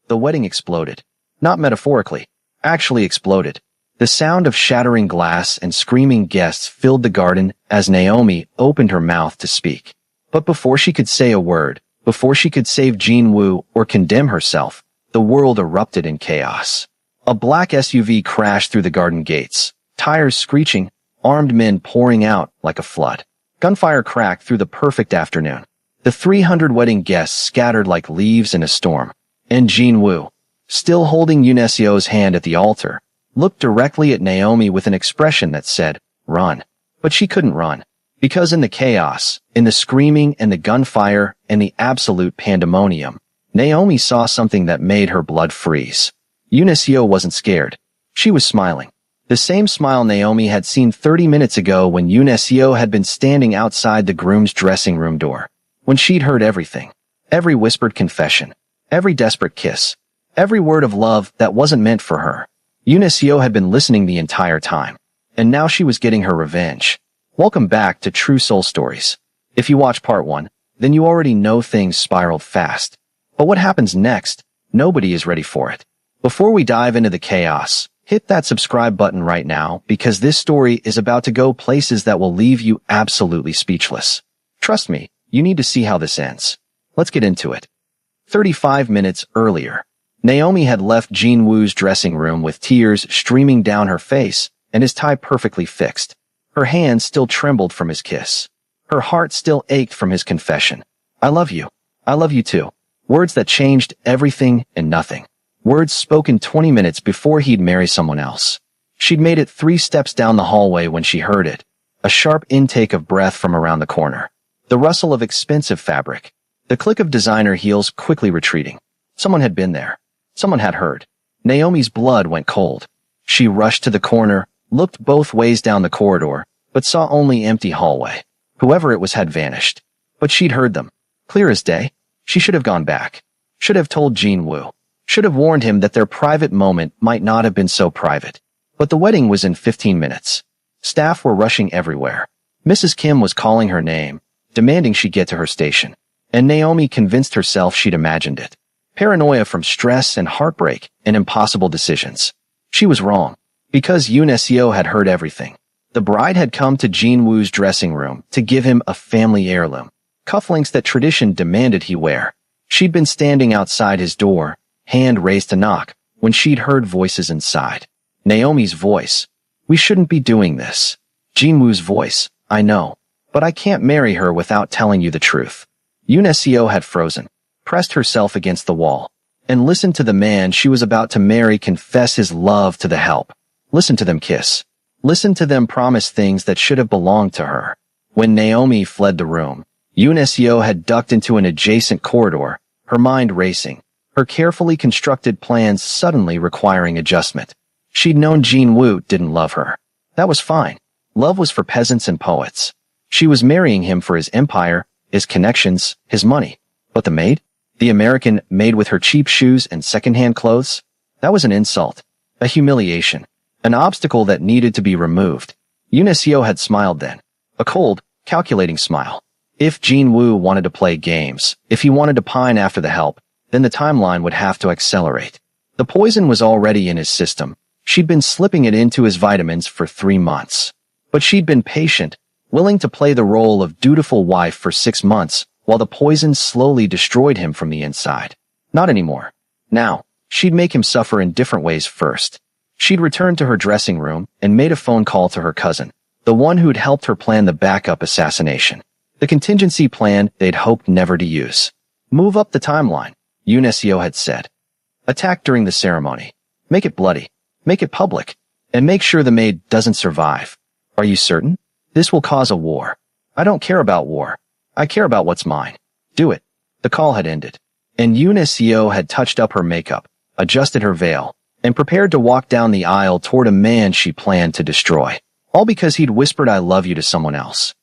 The wedding exploded. Not metaphorically. Actually exploded. The sound of shattering glass and screaming guests filled the garden as Naomi opened her mouth to speak. But before she could say a word, before she could save Jinwoo or condemn herself, the world erupted in chaos. A black SUV crashed through the garden gates, tires screeching, armed men pouring out like a flood. Gunfire cracked through the perfect afternoon. The 300 wedding guests scattered like leaves in a storm. And Jinwoo, still holding Yuneseo's hand at the altar, looked directly at Naomi with an expression that said, "Run." But she couldn't run. Because in the chaos, in the screaming and the gunfire and the absolute pandemonium, Naomi saw something that made her blood freeze. Yuneseo wasn't scared. She was smiling. The same smile Naomi had seen 30 minutes ago when Yuneseo had been standing outside the groom's dressing room door. When she'd heard everything. Every whispered confession. Every desperate kiss. Every word of love that wasn't meant for her. Yuneseo had been listening the entire time. And now she was getting her revenge. Welcome back to True Soul Stories. If you watch part 1, then you already know things spiraled fast. But what happens next? Nobody is ready for it. Before we dive into the chaos, hit that subscribe button right now because this story is about to go places that will leave you absolutely speechless. Trust me, you need to see how this ends. Let's get into it. 35 minutes earlier, Naomi had left Jinwoo's dressing room with tears streaming down her face and his tie perfectly fixed. Her hands still trembled from his kiss. Her heart still ached from his confession. "I love you. I love you too." Words that changed everything and nothing. Words spoken 20 minutes before he'd marry someone else. She'd made it 3 steps down the hallway when she heard it. A sharp intake of breath from around the corner. The rustle of expensive fabric. The click of designer heels quickly retreating. Someone had been there. Someone had heard. Naomi's blood went cold. She rushed to the corner, looked both ways down the corridor, but saw only empty hallway. Whoever it was had vanished. But she'd heard them. Clear as day. She should have gone back. Should have told Jinwoo. Should have warned him that their private moment might not have been so private. But the wedding was in 15 minutes. Staff were rushing everywhere. Mrs. Kim was calling her name, demanding she get to her station. And Naomi convinced herself she'd imagined it. Paranoia from stress and heartbreak and impossible decisions. She was wrong. Because Yuneseo had heard everything. The bride had come to Jinwoo's dressing room to give him a family heirloom. Cufflinks that tradition demanded he wear. She'd been standing outside his door, hand raised to knock, when she'd heard voices inside. Naomi's voice. "We shouldn't be doing this." Jinwoo's voice. "I know. But I can't marry her without telling you the truth." Yuneseo had frozen, pressed herself against the wall, and listened to the man she was about to marry confess his love to the help. Listen to them kiss. Listen to them promise things that should have belonged to her. When Naomi fled the room, Yuneseo had ducked into an adjacent corridor, her mind racing, her carefully constructed plans suddenly requiring adjustment. She'd known Jinwoo didn't love her. That was fine. Love was for peasants and poets. She was marrying him for his empire, his connections, his money. But the maid? The American maid with her cheap shoes and secondhand clothes? That was an insult. A humiliation. An obstacle that needed to be removed. Yuneseo had smiled then. A cold, calculating smile. If Jinwoo wanted to play games, if he wanted to pine after the help, then the timeline would have to accelerate. The poison was already in his system. She'd been slipping it into his vitamins for 3 months. But she'd been patient, willing to play the role of dutiful wife for 6 months, while the poison slowly destroyed him from the inside. Not anymore. Now, she'd make him suffer in different ways first. She'd returned to her dressing room and made a phone call to her cousin, the one who'd helped her plan the backup assassination. The contingency plan they'd hoped never to use. Move up the timeline, Yuneseo had said. Attack during the ceremony. Make it bloody. Make it public. And make sure the maid doesn't survive. Are you certain? This will cause a war. I don't care about war. I care about what's mine. Do it. The call had ended. And Yuneseo had touched up her makeup, adjusted her veil, and prepared to walk down the aisle toward a man she planned to destroy. All because he'd whispered "I love you" to someone else.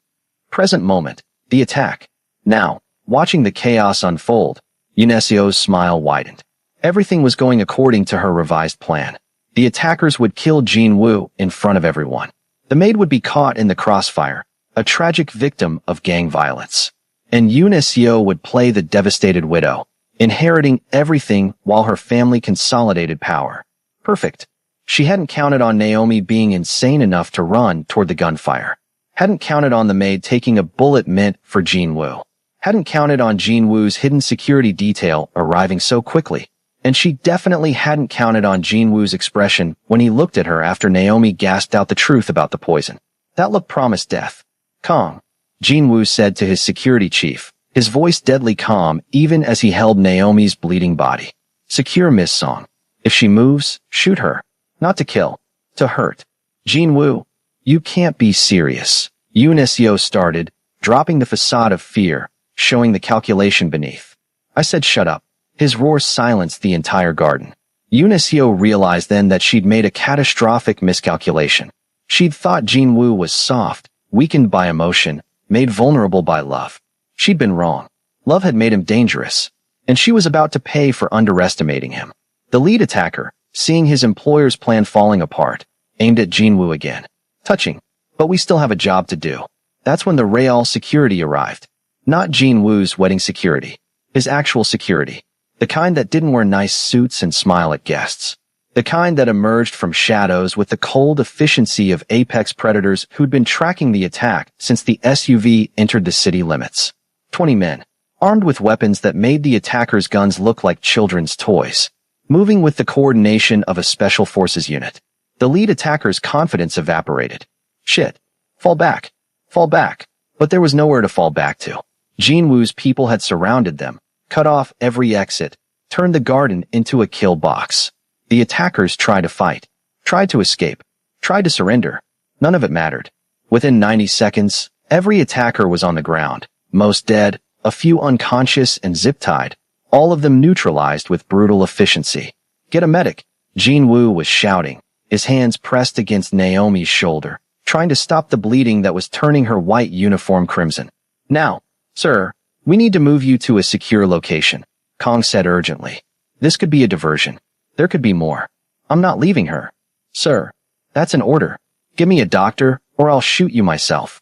Present moment. The attack. Now, watching the chaos unfold, Yuneseo's smile widened. Everything was going according to her revised plan. The attackers would kill Jinwoo in front of everyone. The maid would be caught in the crossfire, a tragic victim of gang violence. And Yuneseo would play the devastated widow, inheriting everything while her family consolidated power. Perfect. She hadn't counted on Naomi being insane enough to run toward the gunfire. Hadn't counted on the maid taking a bullet meant for Jin Woo. Hadn't counted on Jin Woo's hidden security detail arriving so quickly. And she definitely hadn't counted on Jin Woo's expression when he looked at her after Naomi gasped out the truth about the poison. That look promised death. Calm, Jin Woo said to his security chief, his voice deadly calm even as he held Naomi's bleeding body. Secure, Miss Song. If she moves, shoot her. Not to kill, to hurt. Jin Woo, you can't be serious. Yoon Seo started, dropping the facade of fear, showing the calculation beneath. I said shut up. His roar silenced the entire garden. Yoon Seo realized then that she'd made a catastrophic miscalculation. She'd thought Jin Woo was soft, weakened by emotion, made vulnerable by love. She'd been wrong. Love had made him dangerous, and she was about to pay for underestimating him. The lead attacker, seeing his employer's plan falling apart, aimed at Jin Woo again. Touching, but we still have a job to do. That's when the Real security arrived. Not Jin Woo's wedding security. His actual security. The kind that didn't wear nice suits and smile at guests. The kind that emerged from shadows with the cold efficiency of apex predators who'd been tracking the attack since the SUV entered the city limits. 20 men, armed with weapons that made the attackers' guns look like children's toys, moving with the coordination of a special forces unit. The lead attacker's confidence evaporated. Shit. Fall back. Fall back. But there was nowhere to fall back to. Jin Woo's people had surrounded them, cut off every exit, turned the garden into a kill box. The attackers tried to fight, tried to escape, tried to surrender. None of it mattered. Within 90 seconds, every attacker was on the ground, most dead, a few unconscious and zip-tied, all of them neutralized with brutal efficiency. Get a medic, Jin Woo was shouting, his hands pressed against Naomi's shoulder, trying to stop the bleeding that was turning her white uniform crimson. Now, sir, we need to move you to a secure location, Kong said urgently. This could be a diversion. There could be more. I'm not leaving her. Sir, that's an order. Give me a doctor, or I'll shoot you myself.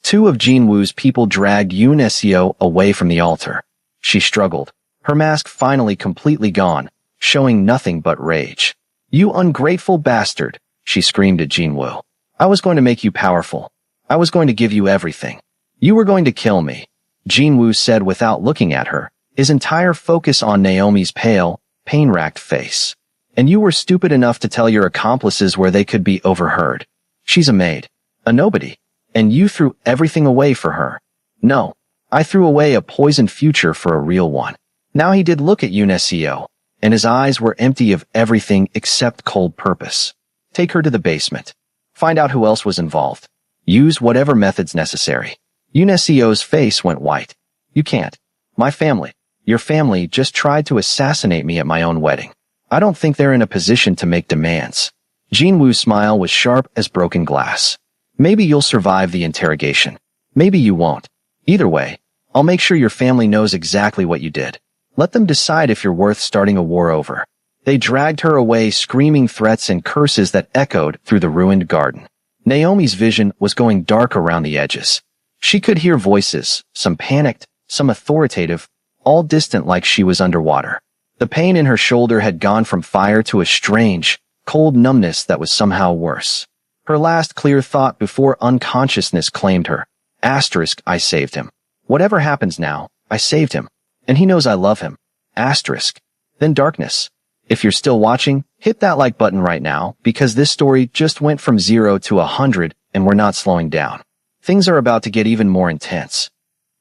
Two of Jin Woo's people dragged Yoon Seo away from the altar. She struggled, her mask finally completely gone, showing nothing but rage. You ungrateful bastard, she screamed at Jin Woo. I was going to make you powerful. I was going to give you everything. You were going to kill me, Jin Woo said without looking at her, his entire focus on Naomi's pale, pain-racked face. And you were stupid enough to tell your accomplices where they could be overheard. She's a maid, a nobody, and you threw everything away for her. No, I threw away a poisoned future for a real one. Now he did look at Yoon Seo, and his eyes were empty of everything except cold purpose. Take her to the basement. Find out who else was involved. Use whatever methods necessary. Yoon Seo's face went white. You can't. My family. Your family just tried to assassinate me at my own wedding. I don't think they're in a position to make demands. Jin Woo's smile was sharp as broken glass. Maybe you'll survive the interrogation. Maybe you won't. Either way, I'll make sure your family knows exactly what you did. Let them decide if you're worth starting a war over. They dragged her away, screaming threats and curses that echoed through the ruined garden. Naomi's vision was going dark around the edges. She could hear voices, some panicked, some authoritative, all distant like she was underwater. The pain in her shoulder had gone from fire to a strange, cold numbness that was somehow worse. Her last clear thought before unconsciousness claimed her. Asterisk, I saved him. Whatever happens now, I saved him. And he knows I love him. Asterisk. Then darkness. If you're still watching, hit that like button right now, because this story just went from 0 to 100 and we're not slowing down. Things are about to get even more intense.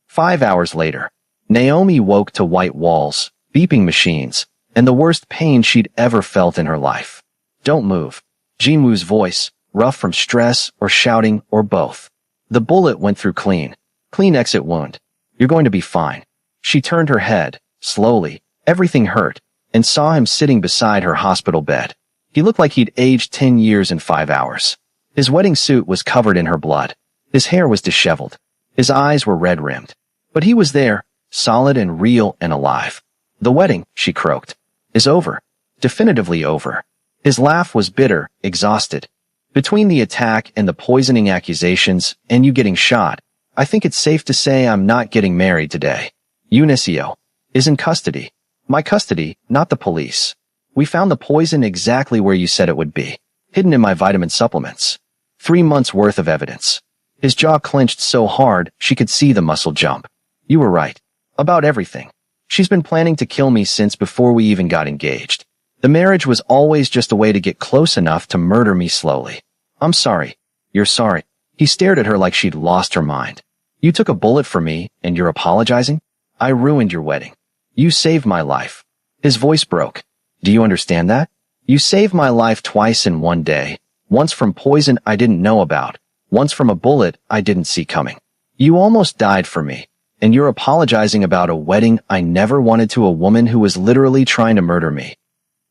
5 hours later, Naomi woke to white walls, beeping machines, and the worst pain she'd ever felt in her life. Don't move. Jin Woo's voice, rough from stress or shouting or both. The bullet went through clean. Clean exit wound. You're going to be fine. She turned her head, slowly, everything hurt, and saw him sitting beside her hospital bed. He looked like he'd aged 10 years in 5 hours. His wedding suit was covered in her blood. His hair was disheveled. His eyes were red-rimmed. But he was there, solid and real and alive. The wedding, she croaked, is over. Definitively over. His laugh was bitter, exhausted. Between the attack and the poisoning accusations and you getting shot, I think it's safe to say I'm not getting married today. Yoon Seo is in custody. My custody, not the police. We found the poison exactly where you said it would be, hidden in my vitamin supplements. 3 months worth of evidence. His jaw clenched so hard she could see the muscle jump. You were right. About everything. She's been planning to kill me since before we even got engaged. The marriage was always just a way to get close enough to murder me slowly. I'm sorry. You're sorry. He stared at her like she'd lost her mind. You took a bullet for me, and you're apologizing? I ruined your wedding. You saved my life. His voice broke. Do you understand that? You saved my life twice in one day. Once from poison I didn't know about. Once from a bullet I didn't see coming. You almost died for me. And you're apologizing about a wedding I never wanted to a woman who was literally trying to murder me.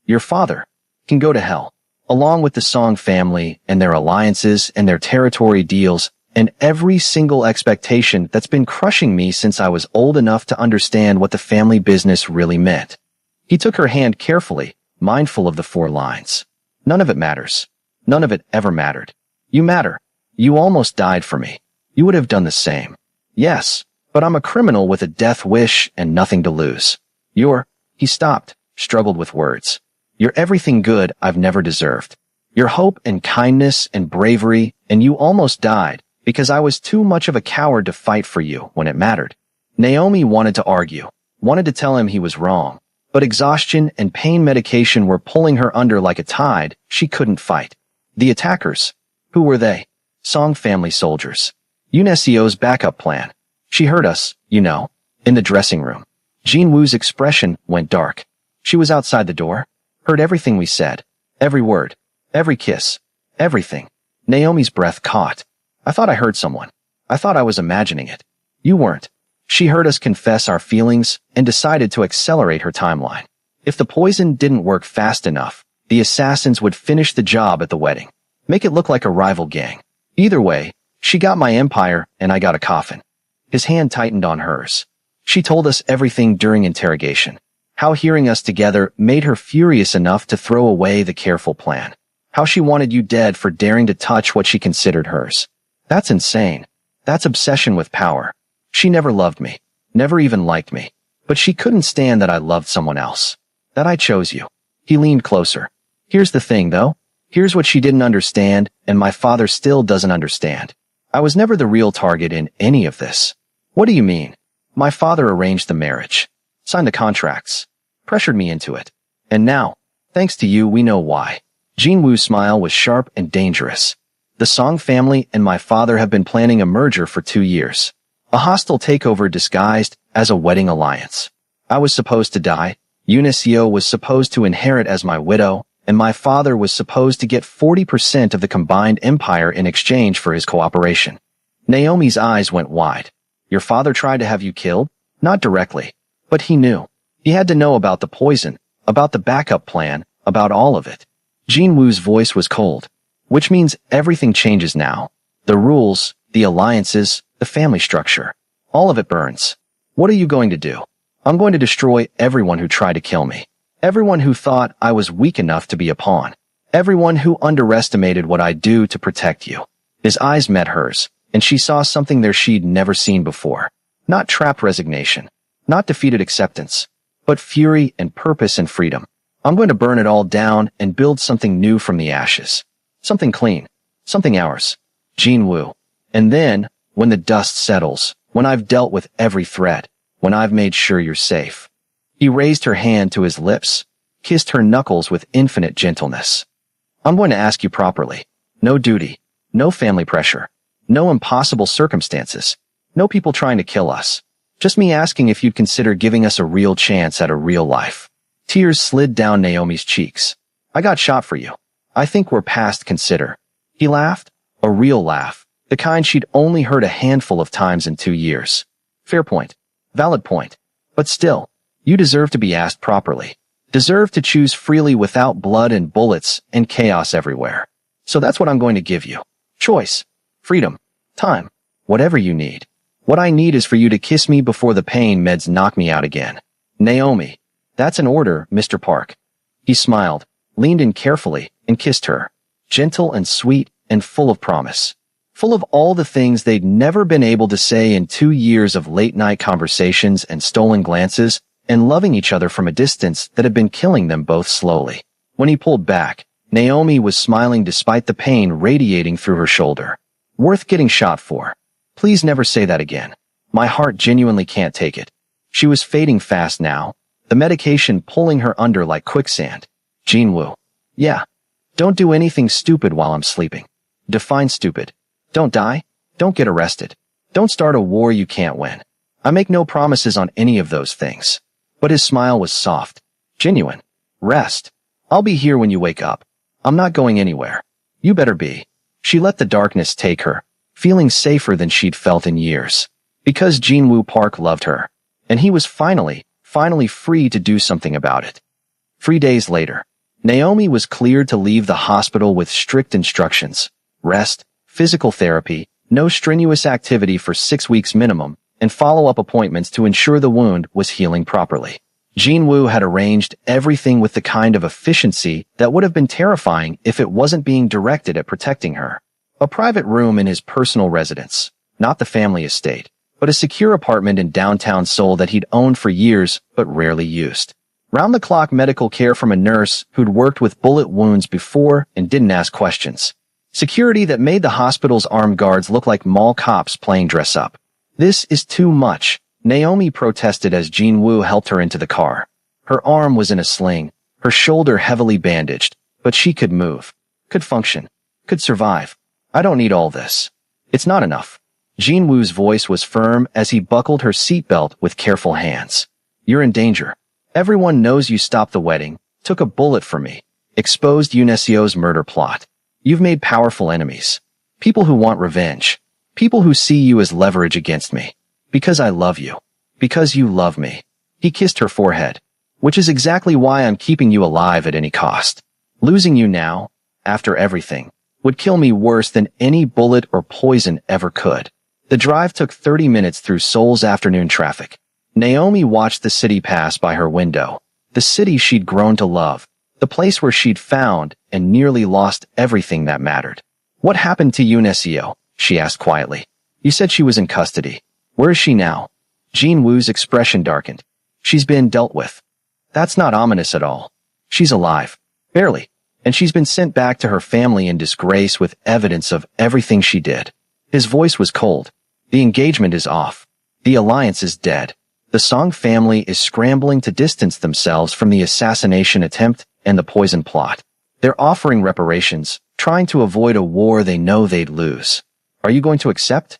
Your father can go to hell, along with the Song family and their alliances and their territory deals and every single expectation that's been crushing me since I was old enough to understand what the family business really meant. He took her hand carefully, mindful of the 4 lines. None of it matters. None of it ever mattered. You matter. You almost died for me. You would have done the same. Yes, but I'm a criminal with a death wish and nothing to lose. He stopped, struggled with words. You're everything good I've never deserved. Your hope and kindness and bravery, and you almost died because I was too much of a coward to fight for you when it mattered. Naomi wanted to argue, wanted to tell him he was wrong, but exhaustion and pain medication were pulling her under like a tide. She couldn't fight. The attackers. Who were they? Song family soldiers. UNSCO's backup plan. She heard us, in the dressing room. Jean Wu's expression went dark. She was outside the door, heard everything we said, every word, every kiss, everything. Naomi's breath caught. I thought I heard someone. I thought I was imagining it. You weren't. She heard us confess our feelings and decided to accelerate her timeline. If the poison didn't work fast enough, the assassins would finish the job at the wedding. Make it look like a rival gang. Either way, she got my empire and I got a coffin. His hand tightened on hers. She told us everything during interrogation. How hearing us together made her furious enough to throw away the careful plan. How she wanted you dead for daring to touch what she considered hers. That's insane. That's obsession with power. She never loved me. Never even liked me. But she couldn't stand that I loved someone else. That I chose you. He leaned closer. Here's the thing, though. Here's what she didn't understand, and my father still doesn't understand. I was never the real target in any of this. What do you mean? My father arranged the marriage. Signed the contracts. Pressured me into it. And now, thanks to you, we know why. Jean Wu's smile was sharp and dangerous. The Song family and my father have been planning a merger for 2 years. A hostile takeover disguised as a wedding alliance. I was supposed to die. UNSCO was supposed to inherit as my widow, and my father was supposed to get 40% of the combined empire in exchange for his cooperation. Naomi's eyes went wide. Your father tried to have you killed? Not directly. But he knew. He had to know about the poison, about the backup plan, about all of it. Jean Wu's voice was cold. Which means everything changes now. The rules, the alliances, the family structure. All of it burns. What are you going to do? I'm going to destroy everyone who tried to kill me. Everyone who thought I was weak enough to be a pawn. Everyone who underestimated what I'd do to protect you. His eyes met hers, and she saw something there she'd never seen before. Not trapped resignation. Not defeated acceptance. But fury and purpose and freedom. I'm going to burn it all down and build something new from the ashes. Something clean. Something ours. Jean Wu. And then, when the dust settles, when I've dealt with every threat, when I've made sure you're safe. He raised her hand to his lips, kissed her knuckles with infinite gentleness. I'm going to ask you properly. No duty. No family pressure. No impossible circumstances. No people trying to kill us. Just me asking if you'd consider giving us a real chance at a real life. Tears slid down Naomi's cheeks. I got shot for you. I think we're past consider. He laughed. A real laugh. The kind she'd only heard a handful of times in 2 years. Fair point. Valid point. But still, you deserve to be asked properly. Deserve to choose freely without blood and bullets and chaos everywhere. So that's what I'm going to give you. Choice. Freedom. Time. Whatever you need. What I need is for you to kiss me before the pain meds knock me out again. Naomi. That's an order, Mr. Park. He smiled, leaned in carefully, and kissed her. Gentle and sweet and full of promise. Full of all the things they'd never been able to say in 2 years of late-night conversations and stolen glances and loving each other from a distance that had been killing them both slowly. When he pulled back, Naomi was smiling despite the pain radiating through her shoulder. Worth getting shot for. Please never say that again. My heart genuinely can't take it. She was fading fast now, the medication pulling her under like quicksand. Jinwoo. Yeah. Don't do anything stupid while I'm sleeping. Define stupid. Don't die. Don't get arrested. Don't start a war you can't win. I make no promises on any of those things. But his smile was soft. Genuine. Rest. I'll be here when you wake up. I'm not going anywhere. You better be. She let the darkness take her, feeling safer than she'd felt in years. Because Jinwoo Park loved her. And he was finally free to do something about it. 3 days later, Naomi was cleared to leave the hospital with strict instructions. Rest, physical therapy, no strenuous activity for 6 weeks minimum, and follow-up appointments to ensure the wound was healing properly. Jinwoo had arranged everything with the kind of efficiency that would have been terrifying if it wasn't being directed at protecting her. A private room in his personal residence, not the family estate, but a secure apartment in downtown Seoul that he'd owned for years but rarely used. Round-the-clock medical care from a nurse who'd worked with bullet wounds before and didn't ask questions. Security that made the hospital's armed guards look like mall cops playing dress-up. This is too much, Naomi protested as Jinwoo helped her into the car. Her arm was in a sling, her shoulder heavily bandaged, but she could move, could function, could survive. I don't need all this. It's not enough. Jinwoo's voice was firm as he buckled her seatbelt with careful hands. You're in danger. Everyone knows you stopped the wedding, took a bullet for me, exposed Yunesio's murder plot. You've made powerful enemies. People who want revenge. People who see you as leverage against me. Because I love you. Because you love me. He kissed her forehead. Which is exactly why I'm keeping you alive at any cost. Losing you now, after everything, would kill me worse than any bullet or poison ever could. The drive took 30 minutes through Seoul's afternoon traffic. Naomi watched the city pass by her window. The city she'd grown to love. The place where she'd found and nearly lost everything that mattered. What happened to Yunesio? She asked quietly. You said she was in custody. Where is she now? Jinwoo's expression darkened. She's been dealt with. That's not ominous at all. She's alive. Barely. And she's been sent back to her family in disgrace with evidence of everything she did. His voice was cold. The engagement is off. The alliance is dead. The Song family is scrambling to distance themselves from the assassination attempt and the poison plot. They're offering reparations, trying to avoid a war they know they'd lose. Are you going to accept?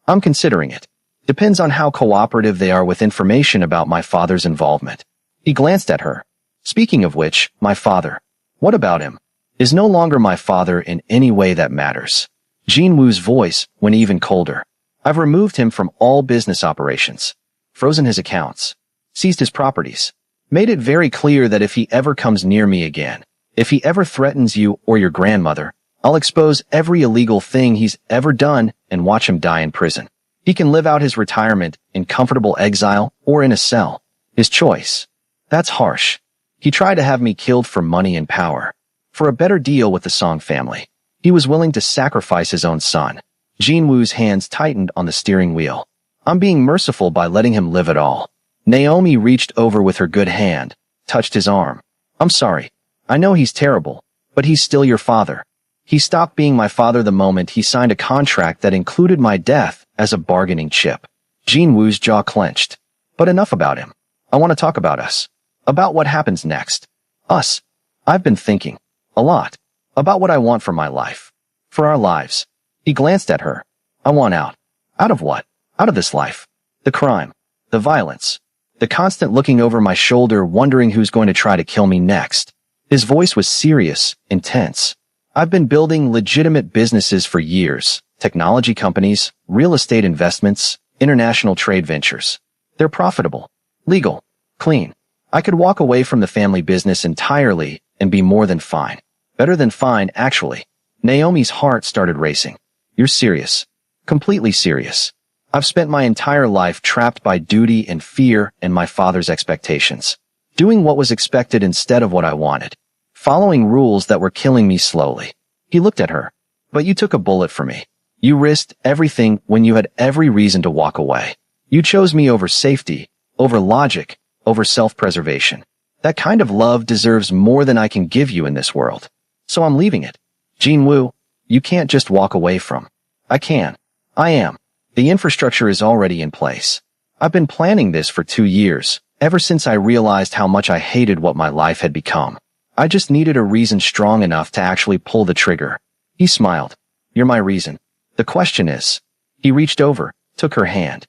I'm considering it. Depends on how cooperative they are with information about my father's involvement. He glanced at her. Speaking of which, my father. What about him? Is no longer my father in any way that matters. Jinwoo's voice went even colder. I've removed him from all business operations. Frozen his accounts. Seized his properties. Made it very clear that if he ever comes near me again, if he ever threatens you or your grandmother, I'll expose every illegal thing he's ever done and watch him die in prison. He can live out his retirement in comfortable exile or in a cell. His choice. That's harsh. He tried to have me killed for money and power. For a better deal with the Song family. He was willing to sacrifice his own son. Jinwoo's hands tightened on the steering wheel. I'm being merciful by letting him live at all. Naomi reached over with her good hand, touched his arm. I'm sorry. I know he's terrible, but he's still your father. He stopped being my father the moment he signed a contract that included my death as a bargaining chip. Jinwoo's jaw clenched. But enough about him. I want to talk about us. About what happens next. Us. I've been thinking. A lot. About what I want for my life. For our lives. He glanced at her. I want out. Out of what? Out of this life. The crime. The violence. The constant looking over my shoulder wondering who's going to try to kill me next. His voice was serious, intense. I've been building legitimate businesses for years. Technology companies, real estate investments, international trade ventures. They're profitable. Legal. Clean. I could walk away from the family business entirely and be more than fine. Better than fine, actually. Naomi's heart started racing. You're serious. Completely serious. I've spent my entire life trapped by duty and fear and my father's expectations. Doing what was expected instead of what I wanted. Following rules that were killing me slowly. He looked at her. But you took a bullet for me. You risked everything when you had every reason to walk away. You chose me over safety, over logic, over self-preservation. That kind of love deserves more than I can give you in this world. So I'm leaving it. Jin-woo, you can't just walk away from. I can. I am. The infrastructure is already in place. I've been planning this for 2 years, ever since I realized how much I hated what my life had become. I just needed a reason strong enough to actually pull the trigger. He smiled. You're my reason. The question is. He reached over, took her hand.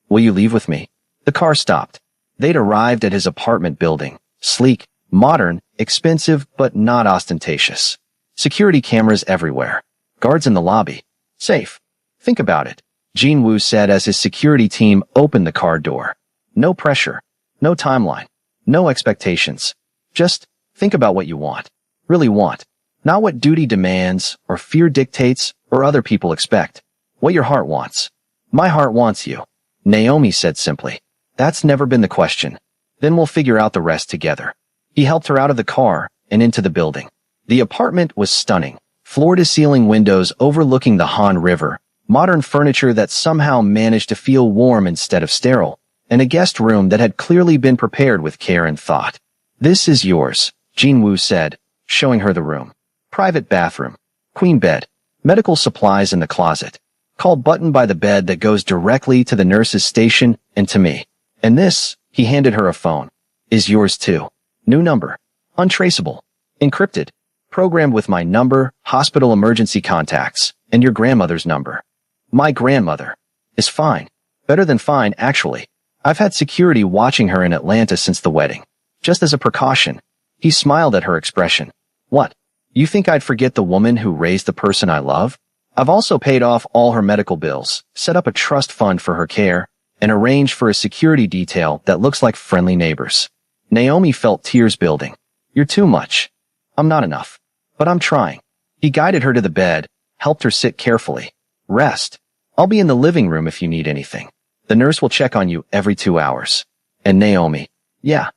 Will you leave with me? The car stopped. They'd arrived at his apartment building. Sleek, modern, expensive, but not ostentatious. Security cameras everywhere. Guards in the lobby. Safe. Think about it, Jin-woo said as his security team opened the car door. No pressure. No timeline. No expectations. Just think about what you want. Really want. Not what duty demands, or fear dictates, or other people expect. What your heart wants. My heart wants you, Naomi said simply. That's never been the question. Then we'll figure out the rest together. He helped her out of the car and into the building. The apartment was stunning. Floor-to-ceiling windows overlooking the Han River, modern furniture that somehow managed to feel warm instead of sterile, and a guest room that had clearly been prepared with care and thought. This is yours, Jin-woo said, showing her the room. Private bathroom, queen bed, medical supplies in the closet. Call button by the bed that goes directly to the nurse's station and to me. And this, he handed her a phone, is yours too. New number. Untraceable. Encrypted. Programmed with my number, hospital emergency contacts, and your grandmother's number. My grandmother is fine. Better than fine, actually. I've had security watching her in Atlanta since the wedding. Just as a precaution. He smiled at her expression. What? You think I'd forget the woman who raised the person I love? I've also paid off all her medical bills, set up a trust fund for her care, and arranged for a security detail that looks like friendly neighbors. Naomi felt tears building. You're too much. I'm not enough. But I'm trying. He guided her to the bed, helped her sit carefully. Rest. I'll be in the living room if you need anything. The nurse will check on you every 2 hours. And Naomi. Yeah.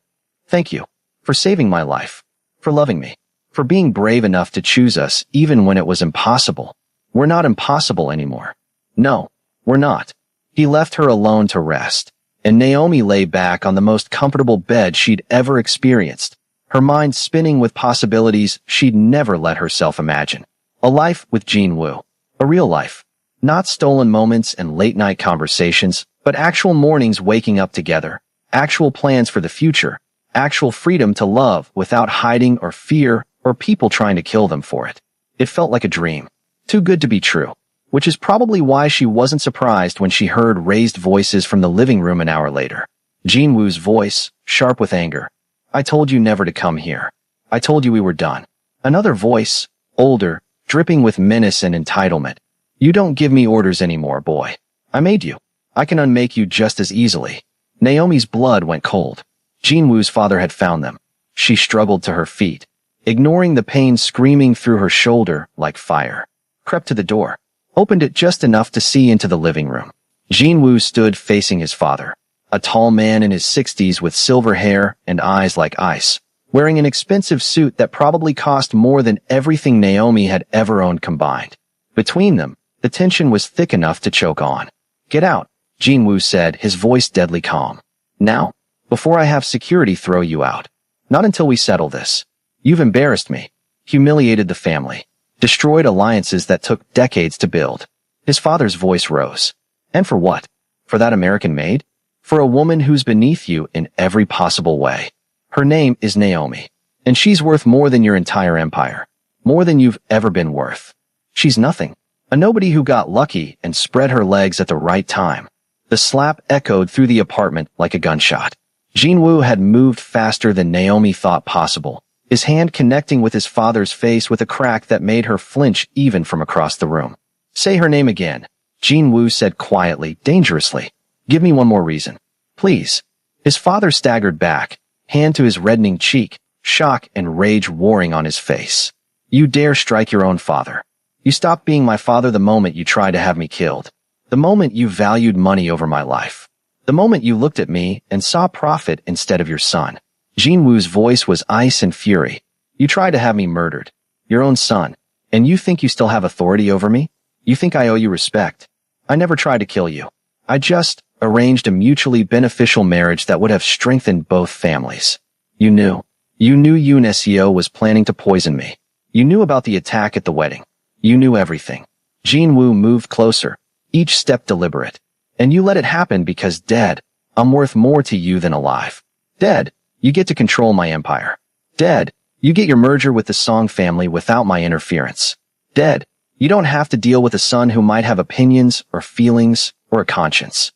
Thank you. For saving my life. For loving me. For being brave enough to choose us even when it was impossible. We're not impossible anymore. No, we're not. He left her alone to rest, and Naomi lay back on the most comfortable bed she'd ever experienced, her mind spinning with possibilities she'd never let herself imagine. A life with Jin-woo. A real life. Not stolen moments and late-night conversations, but actual mornings waking up together, actual plans for the future, actual freedom to love without hiding or fear or people trying to kill them for it. It felt like a dream. Too good to be true. Which is probably why she wasn't surprised when she heard raised voices from the living room an hour later. Jin-woo's voice, sharp with anger. I told you never to come here. I told you we were done. Another voice, older, dripping with menace and entitlement. You don't give me orders anymore, boy. I made you. I can unmake you just as easily. Naomi's blood went cold. Jin-woo's father had found them. She struggled to her feet, ignoring the pain screaming through her shoulder like fire. Crept to the door. Opened it just enough to see into the living room. Jin-woo stood facing his father, a tall man in his 60s with silver hair and eyes like ice, wearing an expensive suit that probably cost more than everything Naomi had ever owned combined. Between them, the tension was thick enough to choke on. Get out, Jin-woo said, his voice deadly calm. Now, before I have security throw you out. Not until we settle this. You've embarrassed me, humiliated the family. Destroyed alliances that took decades to build. His father's voice rose. And for what? For that American maid? For a woman who's beneath you in every possible way. Her name is Naomi. And she's worth more than your entire empire. More than you've ever been worth. She's nothing. A nobody who got lucky and spread her legs at the right time. The slap echoed through the apartment like a gunshot. Jin-woo had moved faster than Naomi thought possible, his hand connecting with his father's face with a crack that made her flinch even from across the room. Say her name again, Jin-woo said quietly, dangerously. Give me one more reason. Please. His father staggered back, hand to his reddening cheek, shock and rage warring on his face. You dare strike your own father. You stopped being my father the moment you tried to have me killed. The moment you valued money over my life. The moment you looked at me and saw profit instead of your son. Jin-woo's voice was ice and fury. You tried to have me murdered. Your own son. And you think you still have authority over me? You think I owe you respect? I never tried to kill you. I just arranged a mutually beneficial marriage that would have strengthened both families. You knew. You knew Yoon Seo was planning to poison me. You knew about the attack at the wedding. You knew everything. Jin-woo moved closer, each step deliberate. And you let it happen because dead, I'm worth more to you than alive. Dead, you get to control my empire. Dead, you get your merger with the Song family without my interference. Dead, you don't have to deal with a son who might have opinions or feelings or a conscience.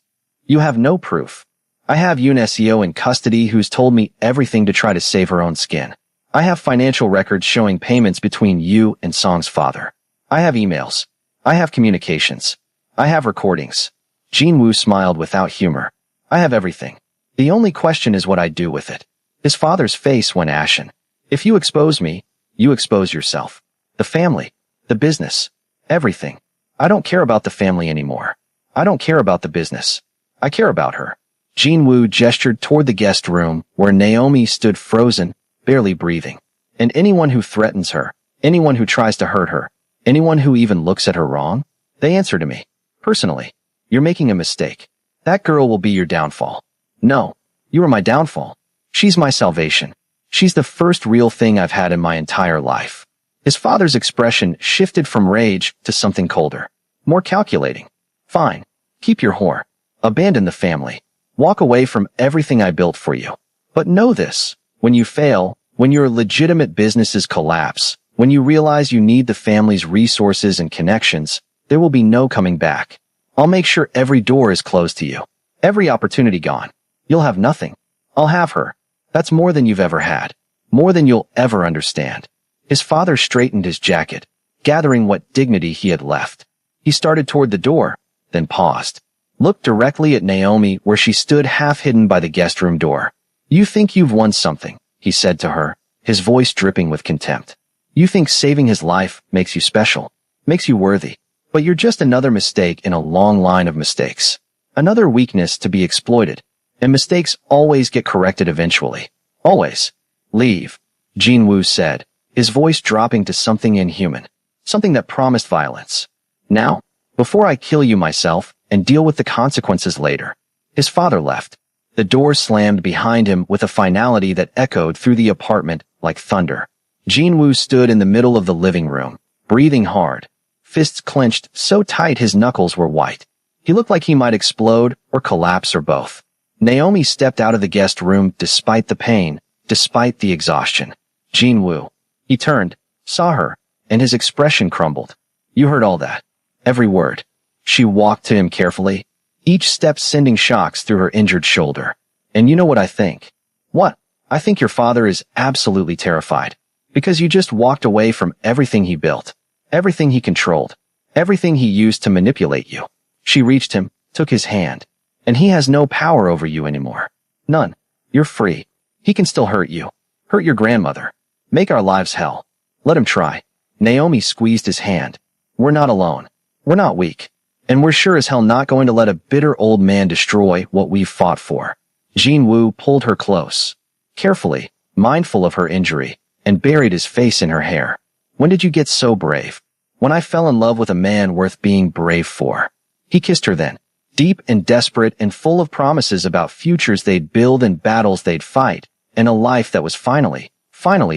You have no proof. I have Yoon Seo in custody who's told me everything to try to save her own skin. I have financial records showing payments between you and Song's father. I have emails. I have communications. I have recordings. Jin-woo smiled without humor. I have everything. The only question is what I do with it. His father's face went ashen. If you expose me, you expose yourself. The family. The business. Everything. I don't care about the family anymore. I don't care about the business. I care about her. Jin-woo gestured toward the guest room where Naomi stood frozen, barely breathing. And anyone who threatens her, anyone who tries to hurt her, anyone who even looks at her wrong, they answer to me. Personally, you're making a mistake. That girl will be your downfall. No, you are my downfall. She's my salvation. She's the first real thing I've had in my entire life. His father's expression shifted from rage to something colder, more calculating. Fine. Keep your whore. Abandon the family. Walk away from everything I built for you. But know this, when you fail, when your legitimate businesses collapse, when you realize you need the family's resources and connections, there will be no coming back. I'll make sure every door is closed to you. Every opportunity gone. You'll have nothing. I'll have her. That's more than you've ever had. More than you'll ever understand. His father straightened his jacket, gathering what dignity he had left. He started toward the door, then paused. Looked directly at Naomi where she stood half hidden by the guest room door. You think you've won something, he said to her, his voice dripping with contempt. You think saving his life makes you special, makes you worthy. But you're just another mistake in a long line of mistakes. Another weakness to be exploited. And mistakes always get corrected eventually. Always. Leave, Jin-woo said, his voice dropping to something inhuman. Something that promised violence. Now, before I kill you myself and deal with the consequences later. His father left. The door slammed behind him with a finality that echoed through the apartment like thunder. Jin-woo stood in the middle of the living room, breathing hard. Fists clenched so tight his knuckles were white. He looked like he might explode or collapse or both. Naomi stepped out of the guest room despite the pain, despite the exhaustion. Jin-woo. He turned, saw her, and his expression crumbled. You heard all that. Every word. She walked to him carefully, each step sending shocks through her injured shoulder. And you know what I think? What? I think your father is absolutely terrified. Because you just walked away from everything he built. Everything he controlled. Everything he used to manipulate you. She reached him, took his hand. And he has no power over you anymore. None. You're free. He can still hurt you. Hurt your grandmother. Make our lives hell. Let him try. Naomi squeezed his hand. We're not alone. We're not weak. And we're sure as hell not going to let a bitter old man destroy what we've fought for. Jin-woo pulled her close. Carefully, mindful of her injury, and buried his face in her hair. When did you get so brave? When I fell in love with a man worth being brave for. He kissed her then. Deep and desperate and full of promises about futures they'd build and battles they'd fight, and a life that was finally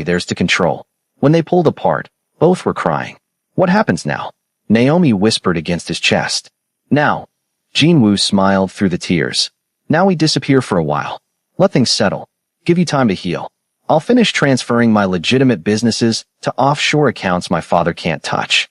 theirs to control. When they pulled apart, both were crying. What happens now? Naomi whispered against his chest. Now. Jin-woo smiled through the tears. Now we disappear for a while. Let things settle. Give you time to heal. I'll finish transferring my legitimate businesses to offshore accounts my father can't touch.